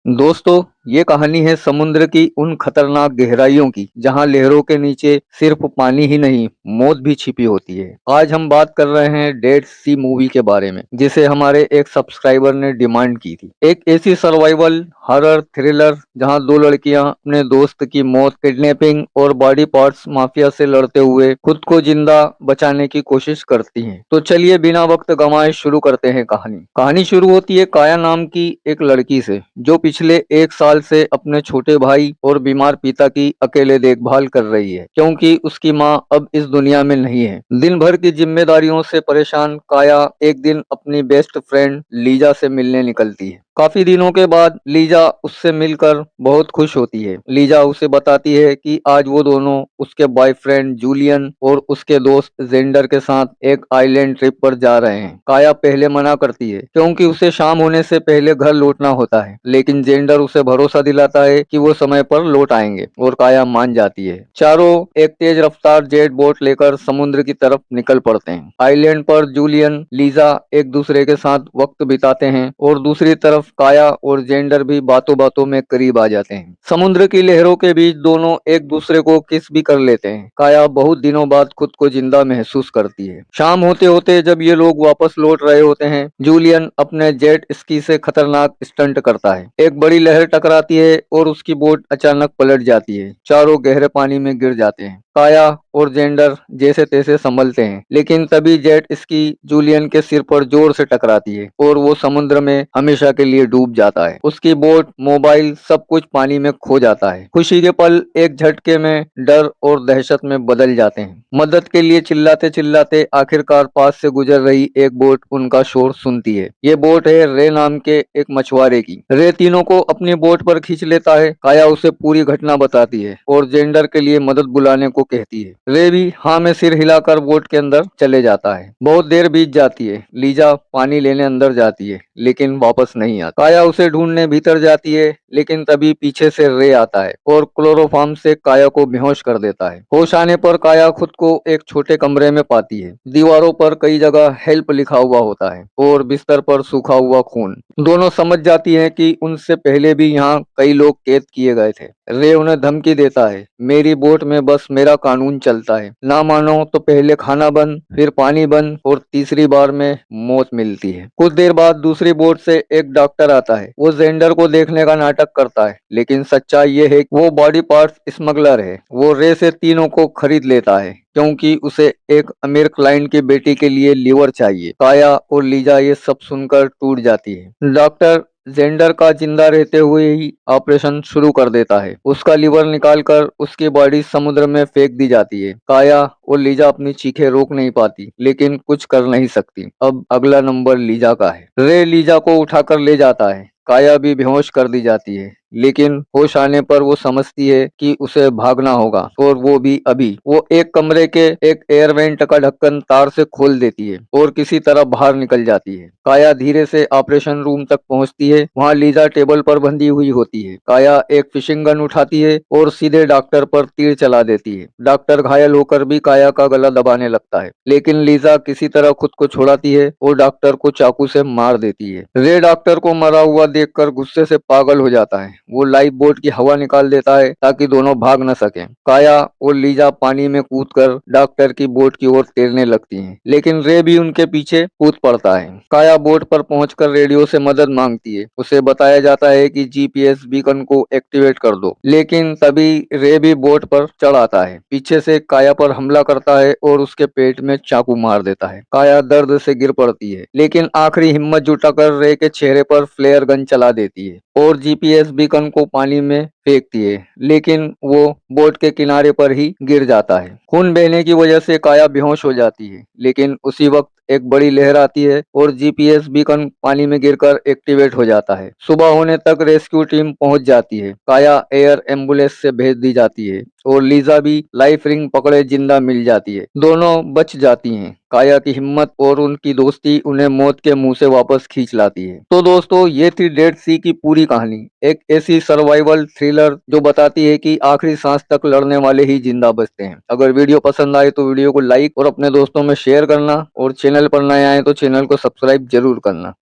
दोस्तों, ये कहानी है समुद्र की उन खतरनाक गहराइयों की जहां लहरों के नीचे सिर्फ पानी ही नहीं, मौत भी छिपी होती है। आज हम बात कर रहे हैं डेड सी मूवी के बारे में, जिसे हमारे एक सब्सक्राइबर ने डिमांड की थी। एक ऐसी सर्वाइवल हॉरर थ्रिलर जहां दो लड़कियां अपने दोस्त की मौत, किडनैपिंग और बॉडी पार्ट्स माफिया से लड़ते हुए खुद को जिंदा बचाने की कोशिश करती हैं। तो चलिए बिना वक्त गंवाए शुरू करते हैं कहानी शुरू होती है काया नाम की एक लड़की से, जो पिछले एक साल से अपने छोटे भाई और बीमार पिता की अकेले देखभाल कर रही है, क्योंकि उसकी मां अब इस दुनिया में नहीं है। दिन भर की जिम्मेदारियों से परेशान काया एक दिन अपनी बेस्ट फ्रेंड लीजा से मिलने निकलती है। काफी दिनों के बाद लीजा उससे मिलकर बहुत खुश होती है। लीजा उसे बताती है कि आज वो दोनों उसके बॉयफ्रेंड जूलियन और उसके दोस्त जेंडर के साथ एक आइलैंड ट्रिप पर जा रहे हैं। काया पहले मना करती है, क्योंकि उसे शाम होने से पहले घर लौटना होता है, लेकिन जेंडर उसे भरोसा दिलाता है कि वो समय पर लौट आएंगे और काया मान जाती है। चारों एक तेज रफ्तार जेट बोट लेकर समुद्र की तरफ निकल पड़ते हैं। आइलैंड पर जूलियन लीजा एक दूसरे के साथ वक्त बिताते हैं और दूसरी तरफ काया और जेंडर भी बातों बातों में करीब आ जाते हैं। समुद्र की लहरों के बीच दोनों एक दूसरे को किस भी कर लेते हैं। काया बहुत दिनों बाद खुद को जिंदा महसूस करती है। शाम होते होते जब ये लोग वापस लौट रहे होते हैं, जूलियन अपने जेट स्की से खतरनाक स्टंट करता है। एक बड़ी लहर टकराती है और उसकी बोट अचानक पलट जाती है। चारों गहरे पानी में गिर जाते हैं। काया और जेंडर जैसे तैसे संभलते हैं, लेकिन तभी जेट स्की जूलियन के सिर पर जोर से टकराती है और वो समुद्र में हमेशा के लिए डूब जाता है। उसकी बोट, मोबाइल, सब कुछ पानी में खो जाता है। खुशी के पल एक झटके में डर और दहशत में बदल जाते हैं। मदद के लिए चिल्लाते चिल्लाते आखिरकार पास से गुजर रही एक बोट उनका शोर सुनती है। ये बोट है रे नाम के एक मछुआरे की। रे तीनों को अपनी बोट पर खींच लेता है। काया उसे पूरी घटना बताती है और जेंडर के लिए मदद बुलाने को कहती है। रे भी हाँ में सिर हिलाकर बोट के अंदर चले जाता है। बहुत देर बीत जाती है। लीजा पानी लेने अंदर जाती है, लेकिन वापस नहीं आता। काया उसे ढूंढने भीतर जाती है, लेकिन तभी पीछे से रे आता है और क्लोरोफॉर्म से काया को बेहोश कर देता है। होश आने पर काया खुद को एक छोटे कमरे में पाती है। दीवारों पर कई जगह हेल्प लिखा हुआ होता है और बिस्तर पर सूखा हुआ खून। दोनों समझ जाती हैं कि उनसे पहले भी यहाँ कई लोग कैद किए गए थे। रे उन्हें धमकी देता है, मेरी बोट में बस मेरा कानून चलता है, ना मानो तो पहले खाना बंद, फिर पानी बंद और तीसरी बार में मौत मिलती है। कुछ देर बाद दूसरी बोट से एक डॉक्टर आता है। वो जेंडर को देखने का नाटक करता है, लेकिन सच्चाई ये है कि वो बॉडी पार्ट्स स्मगलर है। वो रे से तीनों को खरीद लेता है, क्योंकि उसे एक अमीर क्लाइंट की बेटी के लिए लीवर चाहिए। काया और लीजा ये सब सुनकर टूट जाती है। डॉक्टर जेंडर का जिंदा रहते हुए ही ऑपरेशन शुरू कर देता है। उसका लीवर निकालकर उसकी बॉडी समुद्र में फेंक दी जाती है। काया और लीजा अपनी चीखें रोक नहीं पाती, लेकिन कुछ कर नहीं सकती। अब अगला नंबर लीजा का है। रे लीजा को उठाकर ले जाता है। काया भी बेहोश कर दी जाती है, लेकिन होश आने पर वो समझती है कि उसे भागना होगा, और वो भी अभी। वो एक कमरे के एक एयर वेंट का ढक्कन तार से खोल देती है और किसी तरह बाहर निकल जाती है। काया धीरे से ऑपरेशन रूम तक पहुंचती है। वहां लीजा टेबल पर बंधी हुई होती है। काया एक फिशिंग गन उठाती है और सीधे डॉक्टर पर तीर चला देती है। डॉक्टर घायल होकर भी काया का गला दबाने लगता है, लेकिन लीजा किसी तरह खुद को छुड़ाती है और डॉक्टर को चाकू से मार देती है। रे डॉक्टर को मरा हुआ देखकर गुस्से से पागल हो जाता है। वो लाइफ बोट की हवा निकाल देता है ताकि दोनों भाग न सकें। काया और लीजा पानी में कूदकर डॉक्टर की बोट की ओर तैरने लगती हैं, लेकिन रे भी उनके पीछे कूद पड़ता है। काया बोट पर पहुंचकर रेडियो से मदद मांगती है। उसे बताया जाता है कि जीपीएस बीकन को एक्टिवेट कर दो, लेकिन तभी रे भी बोट पर चढ़ आता है। पीछे से काया पर हमला करता है और उसके पेट में चाकू मार देता है। काया दर्द से गिर पड़ती है, लेकिन आखिरी हिम्मत जुटाकर रे के चेहरे पर फ्लेयर गन चला देती है और जीपीएस बीकन को पानी में फेंकती है, लेकिन वो बोट के किनारे पर ही गिर जाता है। खून बहने की वजह से काया बेहोश हो जाती है, लेकिन उसी वक्त एक बड़ी लहर आती है और जीपीएस बीकन पानी में गिरकर एक्टिवेट हो जाता है। सुबह होने तक रेस्क्यू टीम पहुंच जाती है। काया एयर एम्बुलेंस से भेज दी जाती है और लीजा भी लाइफ रिंग पकड़े जिंदा मिल जाती है। दोनों बच जाती हैं। काया की हिम्मत और उनकी दोस्ती उन्हें मौत के मुंह से वापस खींच लाती है। तो दोस्तों, ये थी डेड सी की पूरी कहानी। एक ऐसी सर्वाइवल थ्रिलर जो बताती है कि आखिरी सांस तक लड़ने वाले ही जिंदा बचते हैं। अगर वीडियो पसंद आए तो वीडियो को लाइक और अपने दोस्तों में शेयर करना, और चैनल पर नए आए तो चैनल को सब्सक्राइब जरूर करना।